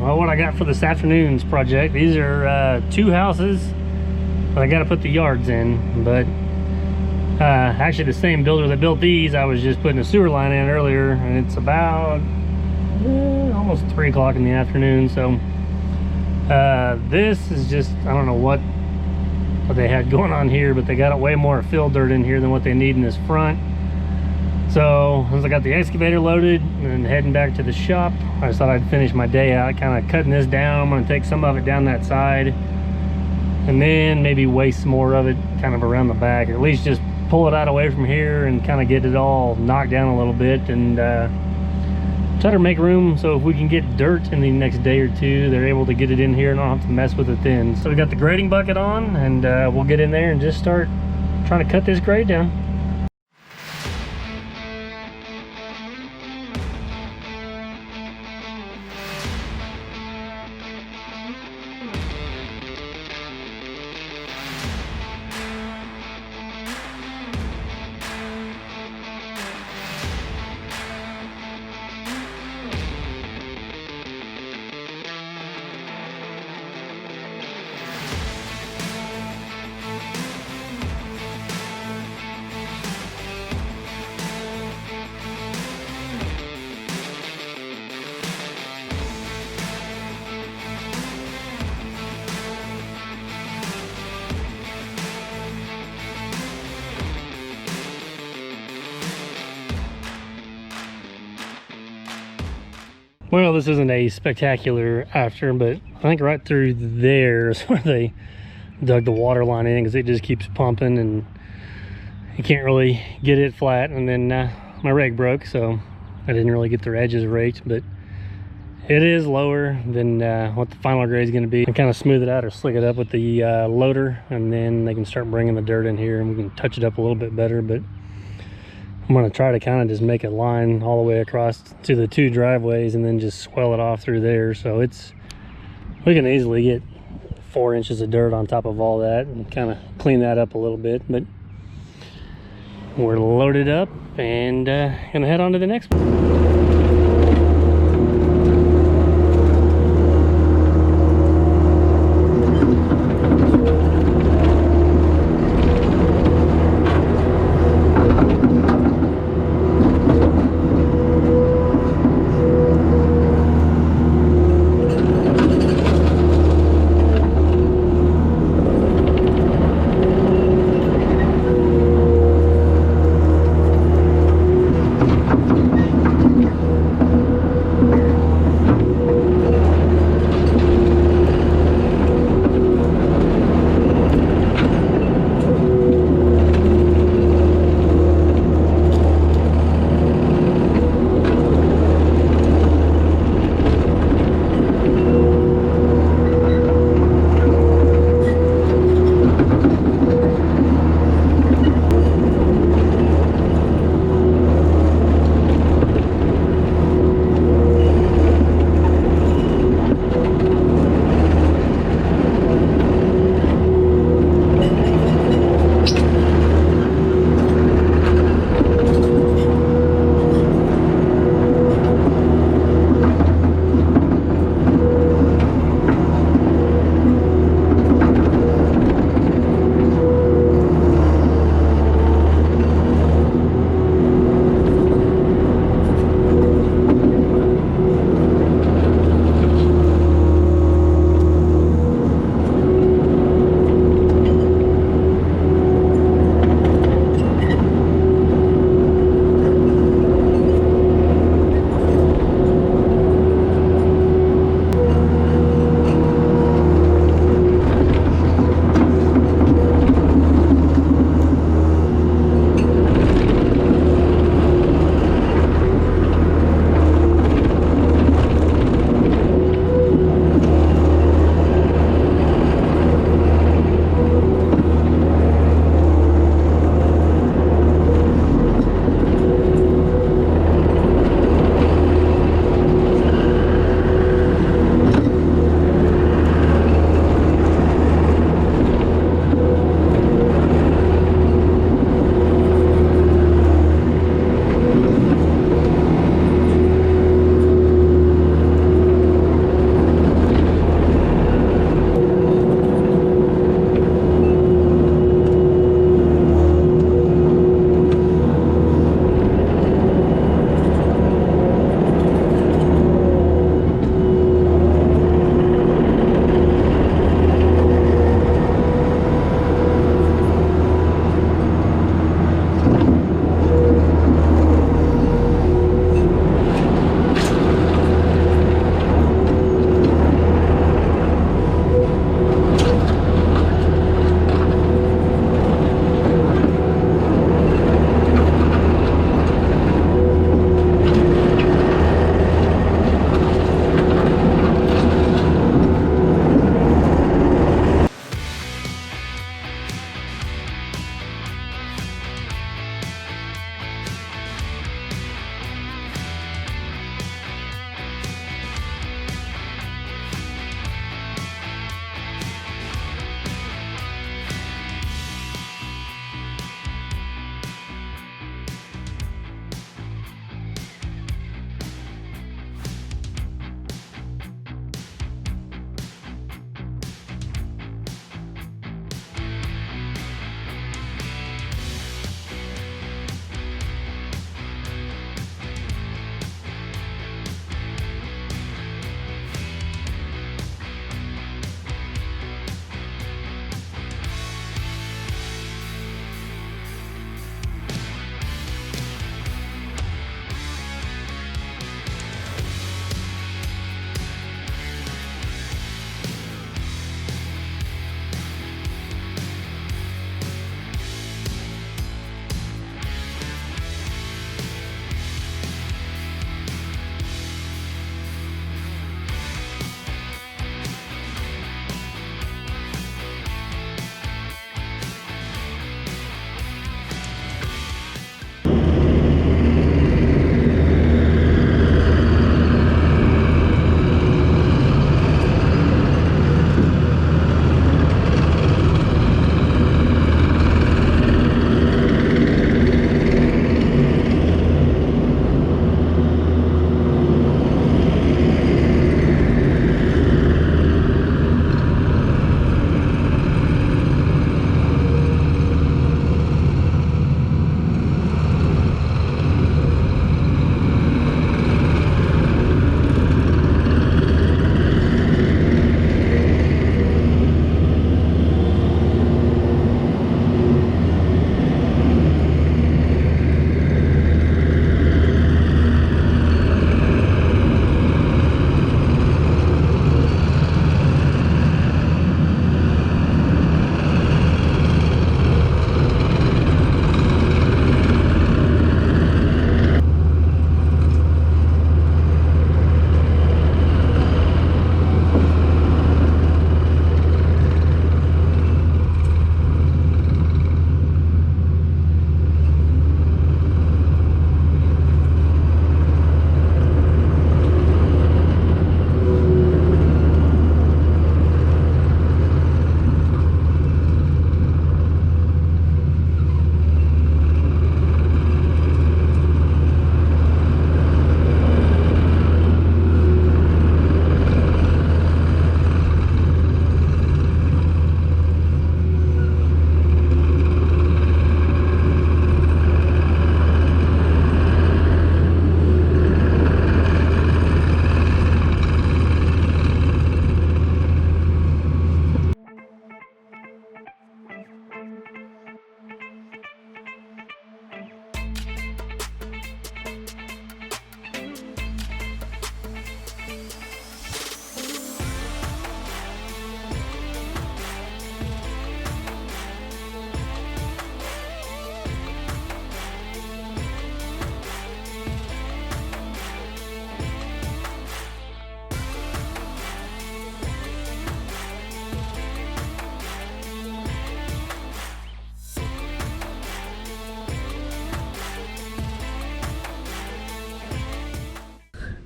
well, what I got for this afternoon's project. These are 2 houses that I got to put the yards in, but actually the same builder that built these, I was just putting a sewer line in earlier, and it's about almost 3 o'clock in the afternoon. So this is just, I don't know what they had going on here, but they got it way more fill dirt in here than what they need in this front. So as I got the excavator loaded and heading back to the shop, I just thought I'd finish my day out kind of cutting this down. I'm going to take some of it down that side and then maybe waste some more of it kind of around the back, or at least just pull it out away from here and kind of get it all knocked down a little bit, and try to make room so if we can get dirt in the next day or two, they're able to get it in here and I don't have to mess with it then. So we got the grading bucket on, and we'll get in there and just start trying to cut this grade down. Well, this isn't a spectacular after, but I think right through there is where they dug the water line in, because it just keeps pumping and you can't really get it flat. And then my rake broke, so I didn't really get the edges raked, but it is lower than what the final grade is going to be. I kind of smooth it out or slick it up with the loader, and then they can start bringing the dirt in here and we can touch it up a little bit better. But I'm going to try to kind of just make a line all the way across to the 2 driveways and then just swell it off through there. So we can easily get 4 inches of dirt on top of all that and kind of clean that up a little bit. But we're loaded up and gonna head on to the next one.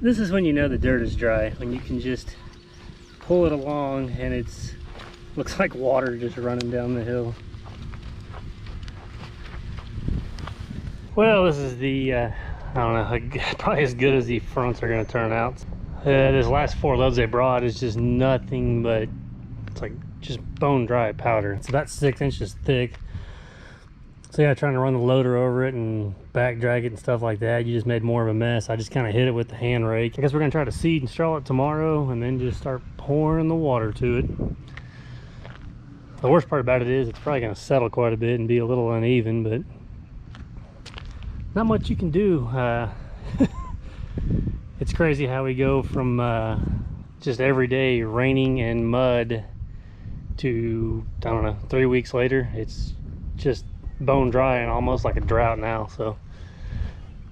This is when you know the dirt is dry, when you can just pull it along and it's looks like water just running down the hill. Well, this is the I don't know, probably as good as the fronts are going to turn out. This last 4 loads they brought is just nothing but, it's like just bone dry powder. It's about 6 inches thick. So yeah, trying to run the loader over it and back drag it and stuff like that, you just made more of a mess. I just kind of hit it with the hand rake. I guess we're going to try to seed and straw it tomorrow and then just start pouring the water to it. The worst part about it is it's probably going to settle quite a bit and be a little uneven, but not much you can do. It's crazy how we go from just every day raining and mud to, I don't know, 3 weeks later it's just bone dry and almost like a drought now. So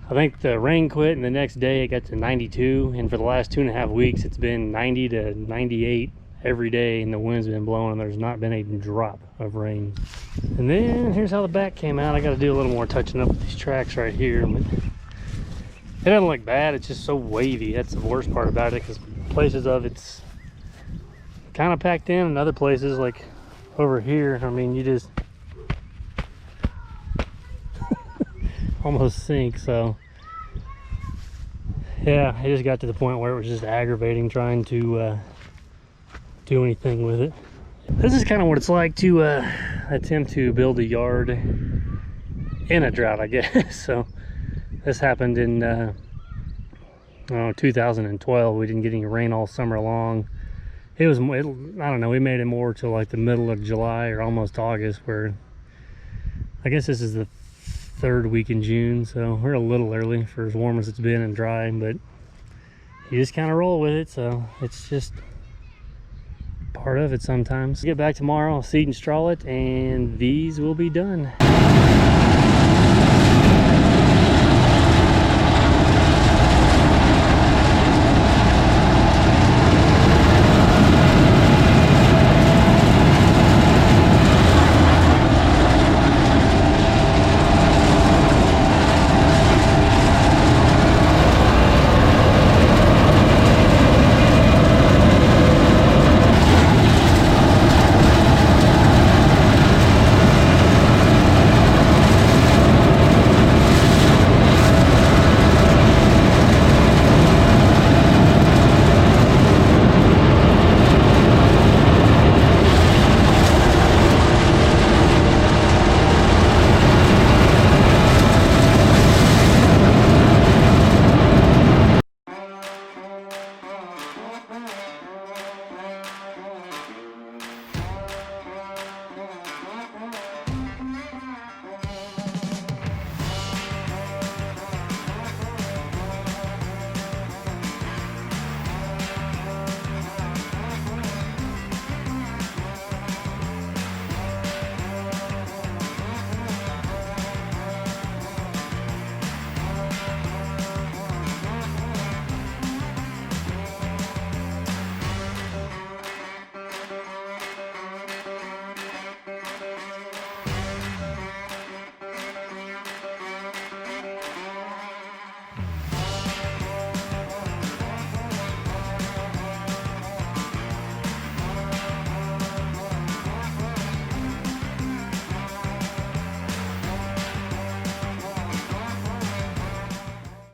I think the rain quit and the next day it got to 92, and for the last 2.5 weeks it's been 90 to 98 every day, and the wind's been blowing and there's not been a drop of rain. And then here's how the back came out. I got to do a little more touching up with these tracks right here, but it doesn't look bad. It's just so wavy. That's the worst part about it, because places of it's kind of packed in, and other places like over here, I mean, you just almost sink. So yeah, it just got to the point where it was just aggravating trying to do anything with it. This is kind of what it's like to attempt to build a yard in a drought, I guess. So this happened in 2012. We didn't get any rain all summer long. I don't know, we made it more till like the middle of July or almost August, where I guess this is the 3rd week in June, so we're a little early for as warm as it's been and dry, but you just kind of roll with it. So it's just part of it sometimes. Get back tomorrow, I'll seed and straw it, and these will be done.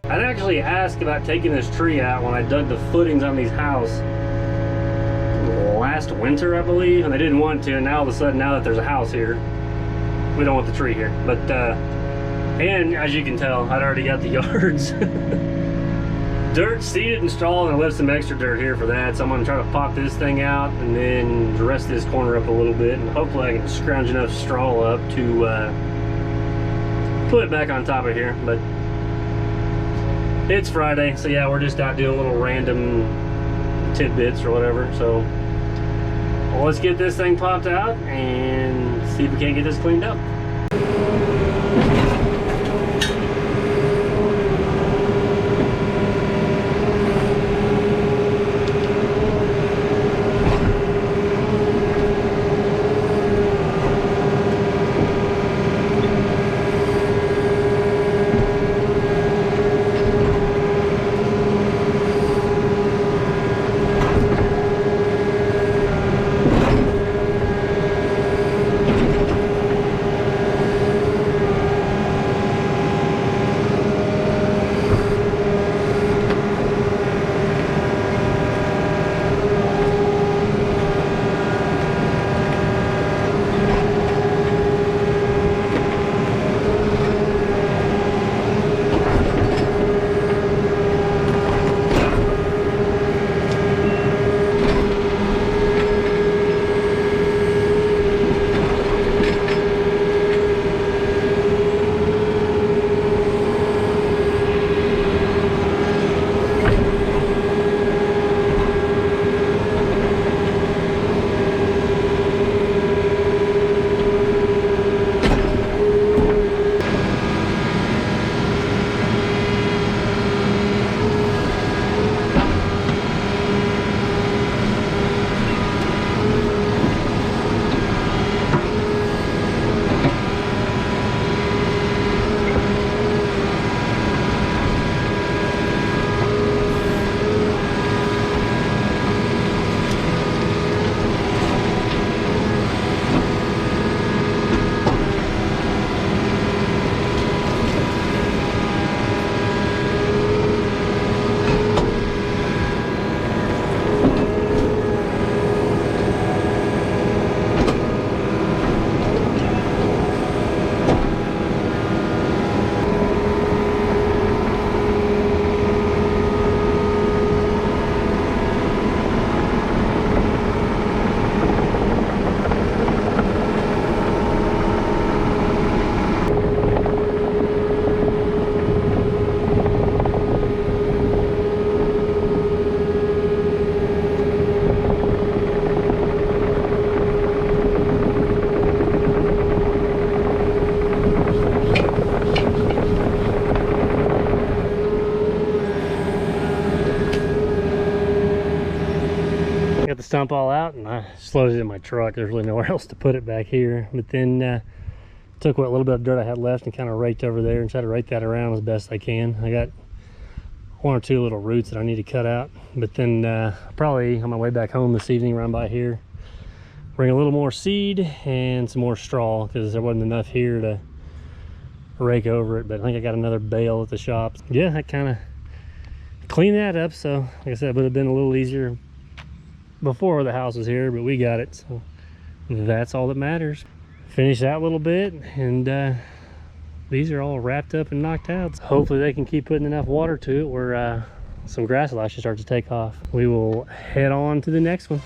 I'd actually asked about taking this tree out when I dug the footings on these houses last winter, I believe, and they didn't want to, and now all of a sudden, now that there's a house here, we don't want the tree here. But and as you can tell, I'd already got the yards dirt seeded and strawed, and I left some extra dirt here for that. So I'm gonna try to pop this thing out and then rest this corner up a little bit, and hopefully I can scrounge enough straw up to put it back on top of here. But it's Friday, so yeah, we're just out doing little random tidbits or whatever. So well, let's get this thing popped out and see if we can't get this cleaned up. the stump all out, and I just loaded it in my truck. There's really nowhere else to put it back here. But then took what little bit of dirt I had left and kind of raked over there and tried to rake that around as best I can. I got one or two little roots that I need to cut out. But then probably on my way back home this evening, run by here, bring a little more seed and some more straw, because there wasn't enough here to rake over it. But I think I got another bale at the shop. Yeah, I kind of cleaned that up. So like I said, it would have been a little easier before the house was here, but we got it, so that's all that matters. Finish that a little bit, and these are all wrapped up and knocked out. Hopefully they can keep putting enough water to it where some grass will actually start to take off. We will head on to the next one.